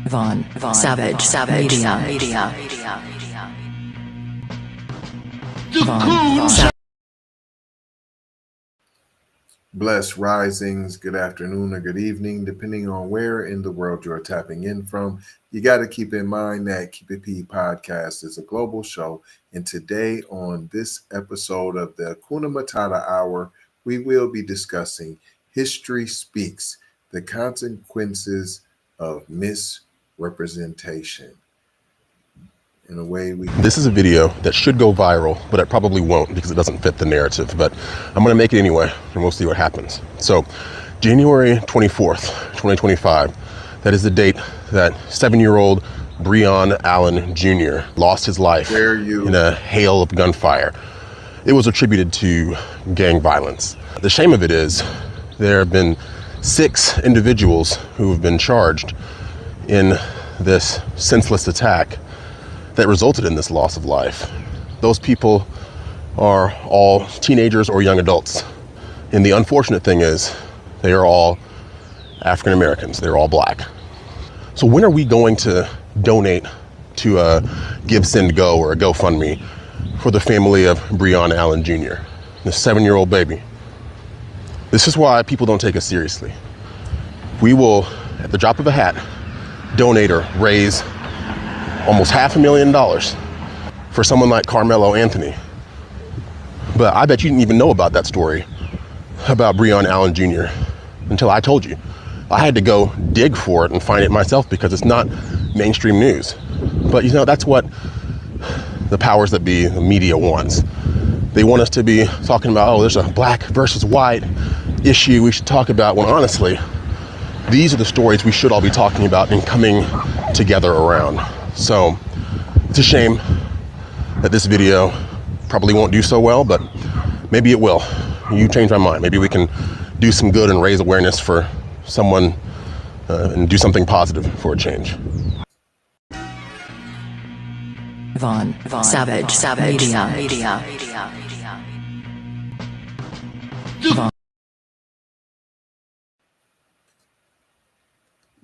Savage Media. Blessed risings, good afternoon or good evening, depending on where in the world you're tapping in from. You got to keep in mind that Keep It P podcast is a global show. And today on this episode of the Hakuna Matata Hour, we will be discussing History Speaks, the consequences of misrepresentation. In a way, This is a video that should go viral, but it probably won't because it doesn't fit the narrative. But I'm going to make it anyway, and we'll see what happens. So, January 24th, 2025, that is the date that 7-year-old Breon Allen Jr. lost his life in a hail of gunfire. It was attributed to gang violence. The shame of it is there have been 6 individuals who have been charged in this senseless attack that resulted in this loss of life. Those people are all teenagers or young adults. And the unfortunate thing is they are all African Americans. They're all black. So when are we going to donate to a Give, Send, Go or a GoFundMe for the family of Breon Allen Jr., the 7-year-old baby? This is why people don't take us seriously. We will, at the drop of a hat, donate or raise almost $500,000 for someone like Carmelo Anthony. But I bet you didn't even know about that story about Breon Allen Jr. until I told you. I had to go dig for it and find it myself because it's not mainstream news. But you know, that's what the powers that be, the media wants. They want us to be talking about, oh, there's a black versus white issue we should talk about, when honestly, these are the stories we should all be talking about and coming together around. So it's a shame that this video probably won't do so well, but maybe it will. You changed my mind. Maybe we can do some good and raise awareness for someone and do something positive for a change. Savage Media.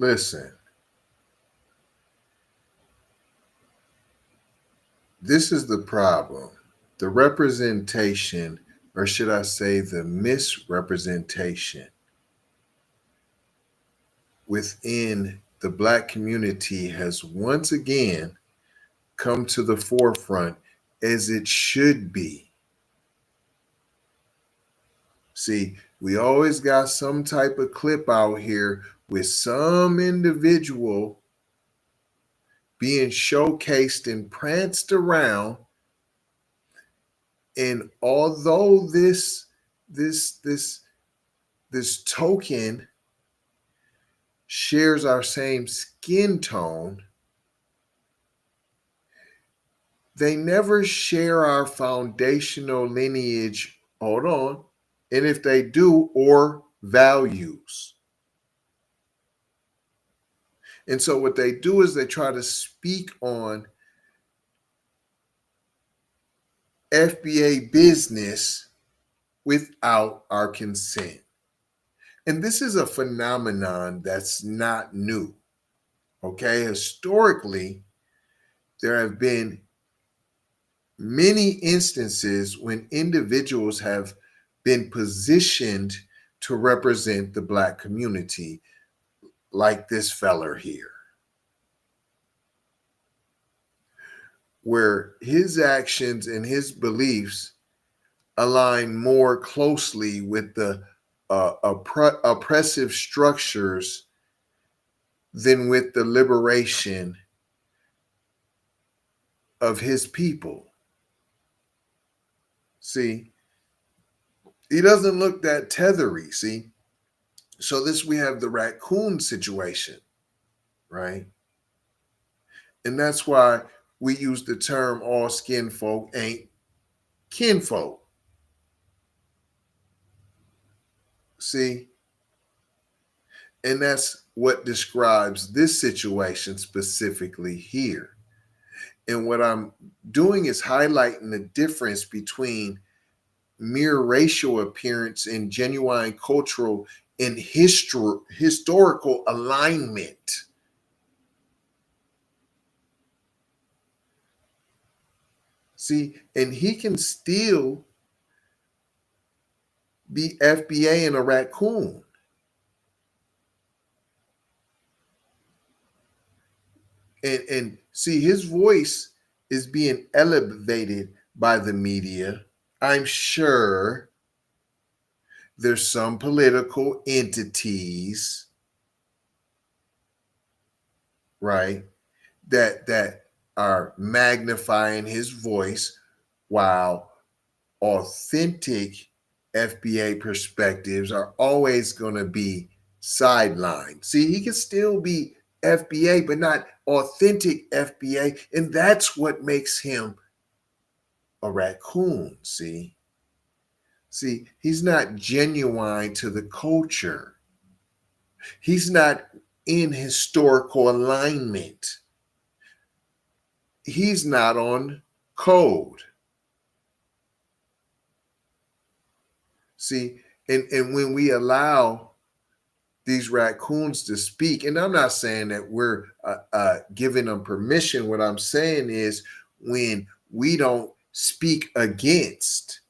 listen. This is the problem. The representation, or should I say the misrepresentation within the Black community has once again come to the forefront, as it should be. See, we always got some type of clip out here with some individual being showcased and pranced around. And although this token shares our same skin tone, they never share our foundational lineage, hold on, and if they do, or values. And so what they do is they try to speak on FBA business without our consent. And this is a phenomenon that's not new. Okay, historically, there have been many instances when individuals have been positioned to represent the Black community, like this feller here, where his actions and his beliefs align more closely with the oppressive structures than with the liberation of his people. See, he doesn't look that tethery, see? So we have the raccoon situation, right? And that's why we use the term all skin folk ain't kinfolk. See? And that's what describes this situation specifically here. And what I'm doing is highlighting the difference between mere racial appearance and genuine cultural and historical alignment. See, and he can still be FBA and a raccoon. And see, his voice is being elevated by the media. I'm sure there's some political entities, right, that are magnifying his voice, while authentic FBA perspectives are always going to be sidelined. See, he can still be FBA, but not authentic FBA. And that's what makes him a raccoon. See, he's not genuine to the culture. He's not in historical alignment. He's not on code. See, and when we allow these raccoons to speak, and I'm not saying that we're giving them permission. What I'm saying is when we don't speak against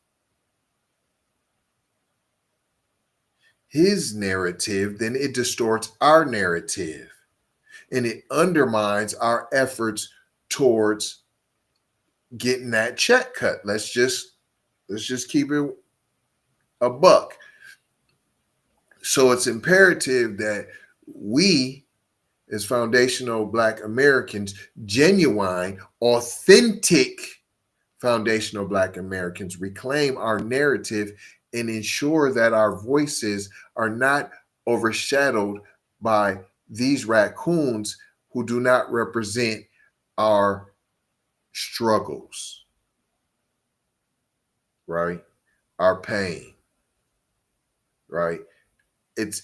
his narrative, then it distorts our narrative and it undermines our efforts towards getting that check cut. Let's just keep it a buck. So it's imperative that we, as foundational Black Americans, genuine, authentic foundational Black Americans, reclaim our narrative and ensure that our voices are not overshadowed by these raccoons who do not represent our struggles, right? Our pain, right? It's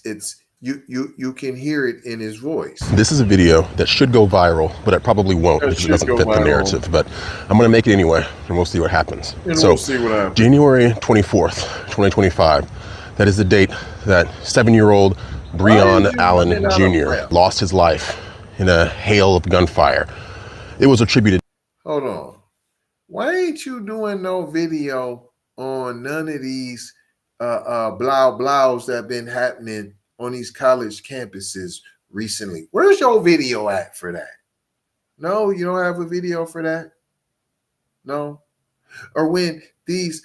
you can hear it in his voice. This is a video that should go viral, but it probably won't because it doesn't fit the narrative. But I'm going to make it anyway, and we'll see what happens. And so, we'll see what happens. January 24th, 2025, that is the date that 7-year-old Breon Allen Jr. lost his life in a hail of gunfire. It was attributed. Hold on. Why ain't you doing no video on none of these blows that have been happening on these college campuses recently? Where's your video at for that? No, you don't have a video for that? No? Or when these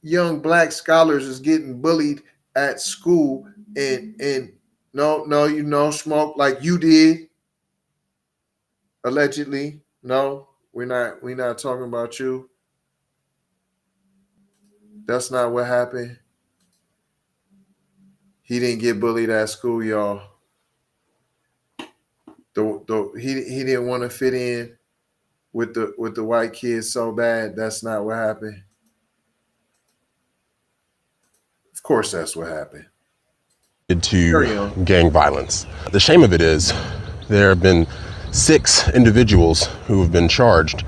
young Black scholars is getting bullied at school and no, you know, smoke like you did, allegedly. No, we're not talking about you. That's not what happened. He didn't get bullied at school, y'all. He didn't want to fit in with the white kids so bad. That's not what happened. Of course, that's what happened. To gang violence. The shame of it is there have been 6 individuals who have been charged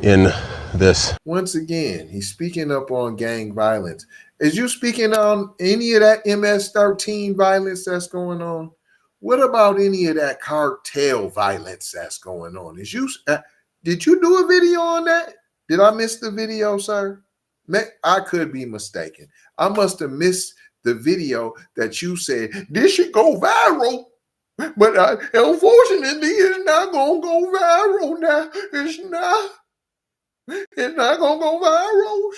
in this. Once again, he's speaking up on gang violence. Is you speaking on any of that MS-13 violence that's going on? What about any of that cartel violence that's going on? Did you do a video on that? Did I miss the video, sir? I could be mistaken. I must have missed the video that you said this should go viral, but unfortunately, it's not gonna go viral now. It's not gonna go viral.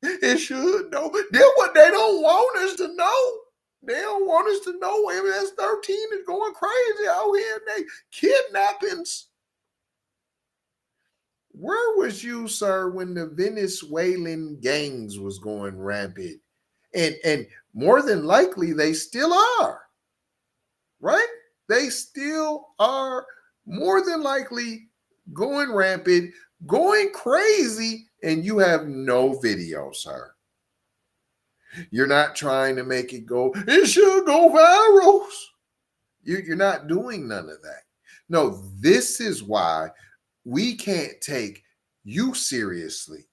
It should though. That's what they don't want us to know. They don't want us to know MS-13 is going crazy out here. They kidnappings. Where was you, sir, when the Venezuelan gangs was going rampant? And more than likely, they still are. Right? They still are more than likely going rampant, going crazy, and you have no video, sir. You're not trying to make it go, it should go viral. You're not doing none of that. No, this is why we can't take you seriously.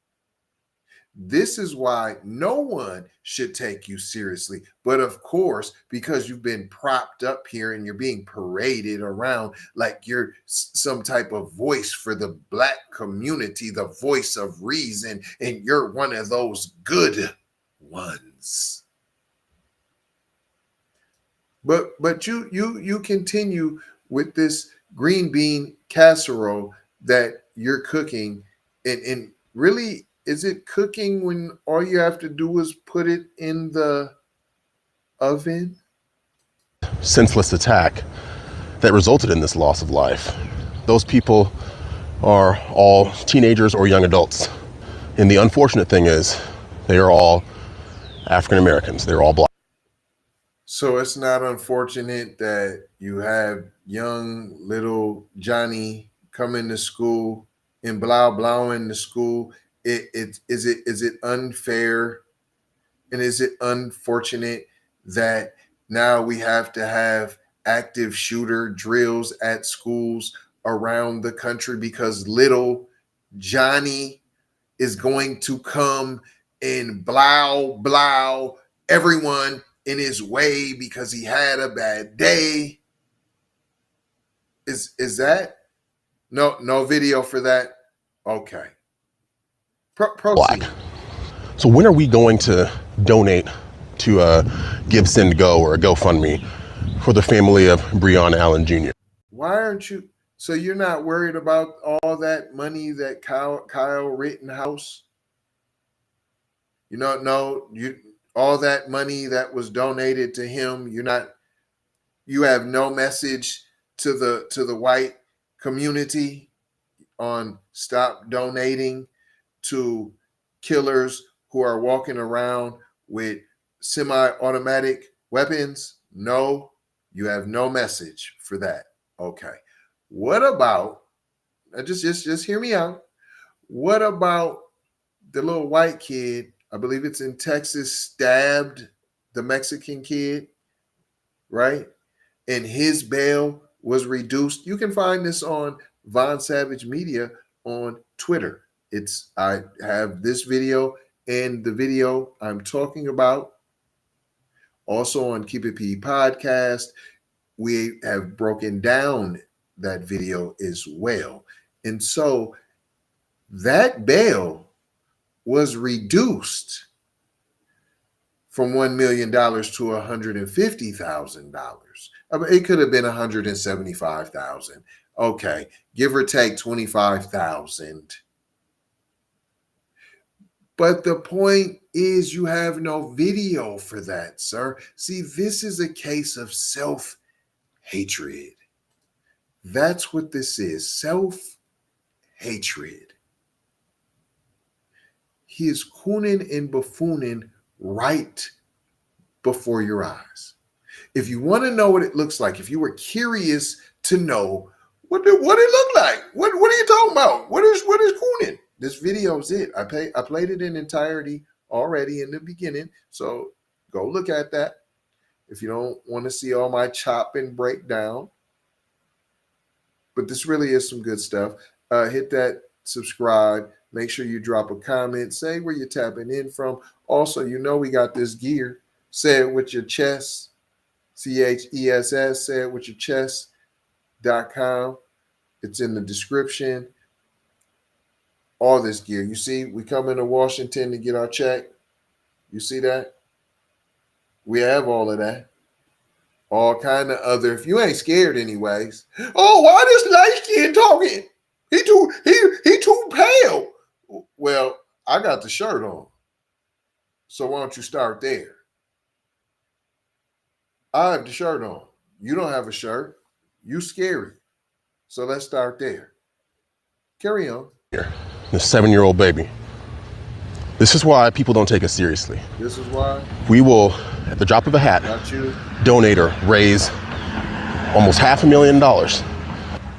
This is why no one should take you seriously. But of course, because you've been propped up here and you're being paraded around like you're some type of voice for the Black community, the voice of reason, and you're one of those good ones. But you continue with this green bean casserole that you're cooking, and really, is it cooking when all you have to do is put it in the oven? Senseless attack that resulted in this loss of life. Those people are all teenagers or young adults. And the unfortunate thing is, they are all African Americans. They're all Black. So it's not unfortunate that you have young little Johnny coming to school and blah blahing to school. Is it unfair, and is it unfortunate that now we have to have active shooter drills at schools around the country because little Johnny is going to come and blow everyone in his way because he had a bad day? Is that no video for that? Okay. Proceed. So when are we going to donate to a Give Send Go or a GoFundMe for the family of Breonna Allen Jr.? Why aren't you? So you're not worried about all that money that Kyle Rittenhouse? All that money that was donated to him. You have no message to the white community on stop donating to killers who are walking around with semi-automatic weapons? No, you have no message for that. Okay. What about, just hear me out. What about the little white kid, I believe it's in Texas, stabbed the Mexican kid, right? And his bail was reduced. You can find this on Von Savage Media on Twitter. I have this video and the video I'm talking about also on Keep It P podcast. We have broken down that video as well. And so that bail was reduced from $1 million to $150,000. I mean, it could have been $175,000. Okay, give or take $25,000. But the point is, you have no video for that, sir. See, this is a case of self-hatred. That's what this is, self-hatred. He is cooning and buffooning right before your eyes. If you want to know what it looks like, if you were curious to know what it looked like, what are you talking about? What is cooning? This video is it. I played it in entirety already in the beginning, so go look at that. If you don't want to see all my chop and breakdown, but this really is some good stuff. Hit that subscribe. Make sure you drop a comment. Say where you're tapping in from. Also, we got this gear. Say it with your chest. CHESS. Say it with your chest.com. It's in the description. All this gear. You see, we come into Washington to get our check. You see that? We have all of that. All kind of other. If you ain't scared anyways. Oh, why this light skin talking? He too pale. Well, I got the shirt on. So why don't you start there? I have the shirt on. You don't have a shirt. You scary. So let's start there. Carry on. The 7-year-old baby. This is why people don't take us seriously. This is why we will, at the drop of a hat, donate or raise almost $500,000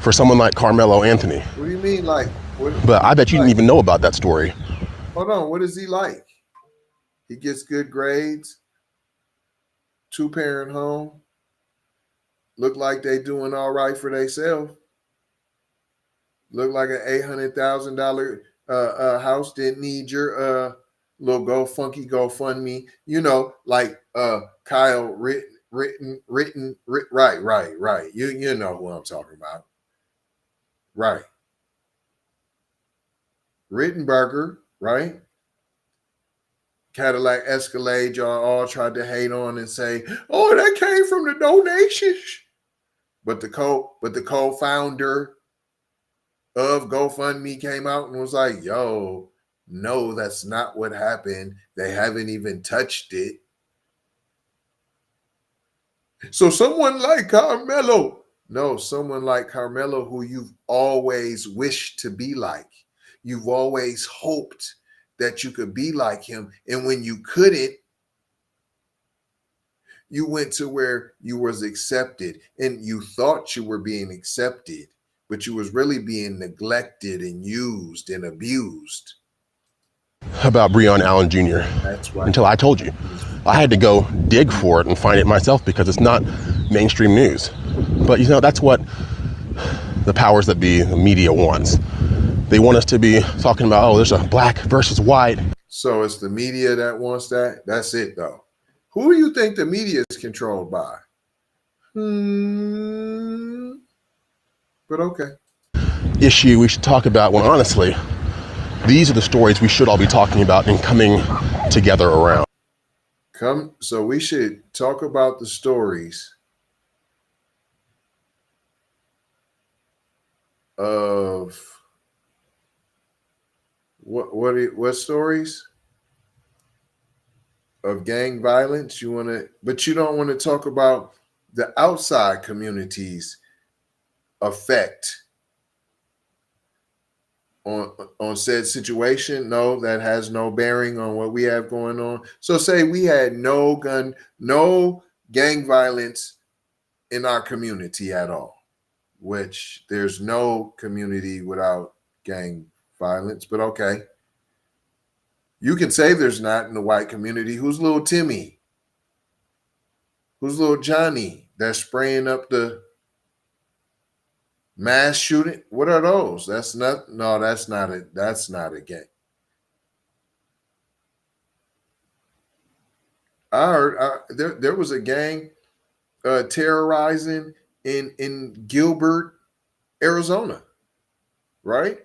for someone like Carmelo Anthony. What do you mean, like? But I bet you didn't even know about that story. Hold on. What is he like? He gets good grades. 2-parent home. Look like they doing all right for themselves. Look like an $800,000 house. Didn't need your little go funky GoFundMe, you know, like Kyle written, right. You know who I'm talking about. Right. Rittenberger, right? Cadillac Escalade, y'all all tried to hate on and say, oh, that came from the donations. But the co-founder of GoFundMe came out and was like, yo, no, that's not what happened. They haven't even touched it. So someone like Carmelo, no, someone like Carmelo who you've always wished to be like. You've always hoped that you could be like him. And when you couldn't, you went to where you was accepted and you thought you were being accepted, but you was really being neglected and used and abused. About Breon Allen Jr. That's right. Until I told you. I had to go dig for it and find it myself because it's not mainstream news. But you know, that's what the powers that be, the media wants. They want us to be talking about, oh, there's a black versus white. So it's the media that wants that? That's it, though. Who do you think the media is controlled by? But okay. Issue we should talk about, well, honestly, these are the stories we should all be talking about and coming together around. So we should talk about the stories of what stories of gang violence you want to, but you don't want to talk about the outside communities effect on said situation. No, that has no bearing on what we have going on. So say we had no gang violence in our community at all, which there's no community without gang violence, but okay. You can say there's not in the white community. Who's little Timmy? Who's little Johnny that's spraying up the mass shooting? What are those? That's not a gang. I heard there was a gang terrorizing in Gilbert, Arizona, right?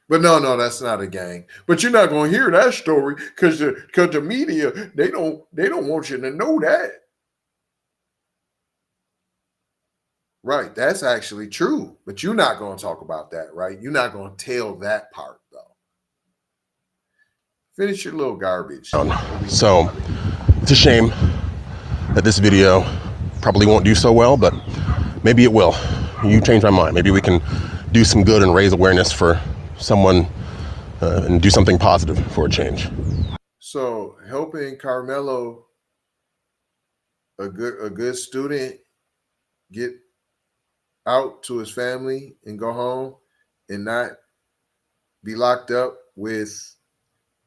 But no, that's not a gang. But you're not gonna hear that story because the media they don't want you to know that. Right, that's actually true. But you're not gonna talk about that, right? You're not gonna tell that part though. Finish your little garbage. So it's a shame that this video probably won't do so well, but maybe it will. You changed my mind. Maybe we can do some good and raise awareness for someone and do something positive for a change. So helping Carmelo, a good student, get out to his family and go home and not be locked up with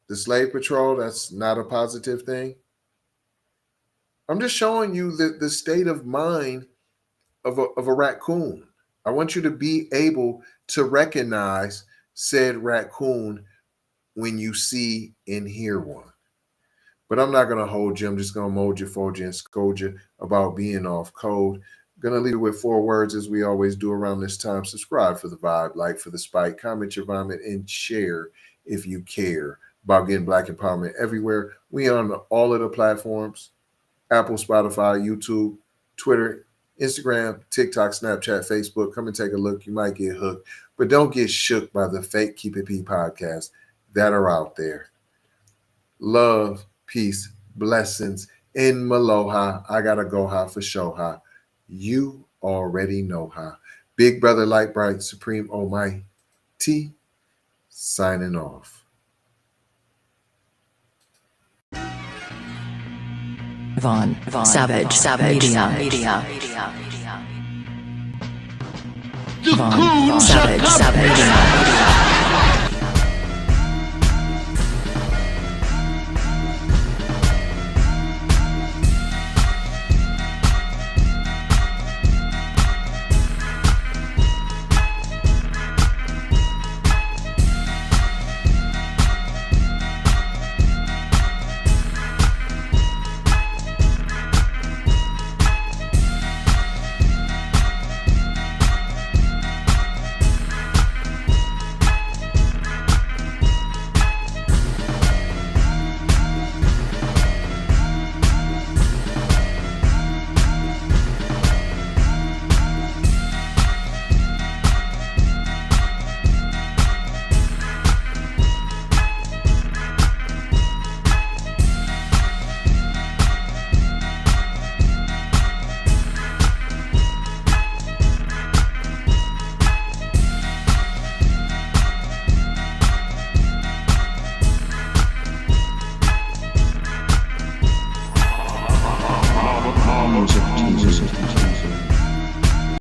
the slave patrol, that's not a positive thing. I'm just showing you the state of mind of a raccoon. I want you to be able to recognize said raccoon when you see and hear one. But I'm not going to hold you. I'm just going to mold you, fold you, and scold you about being off code. Going to leave it with 4 words as we always do around this time. Subscribe for the vibe, like for the spike, comment your vomit, and share if you care about getting Black empowerment everywhere. We on all of the platforms: Apple, Spotify, YouTube, Twitter, Instagram, TikTok, Snapchat, Facebook. Come and take a look. You might get hooked, but don't get shook by the fake Keep It P podcasts that are out there. Love, peace, blessings, in Maloha. I gotta go ha for show ha. You already know ha. Big Brother Light Bright, Supreme Almighty, signing off. Von Savage Media. The Von coon shut Savage up. Media.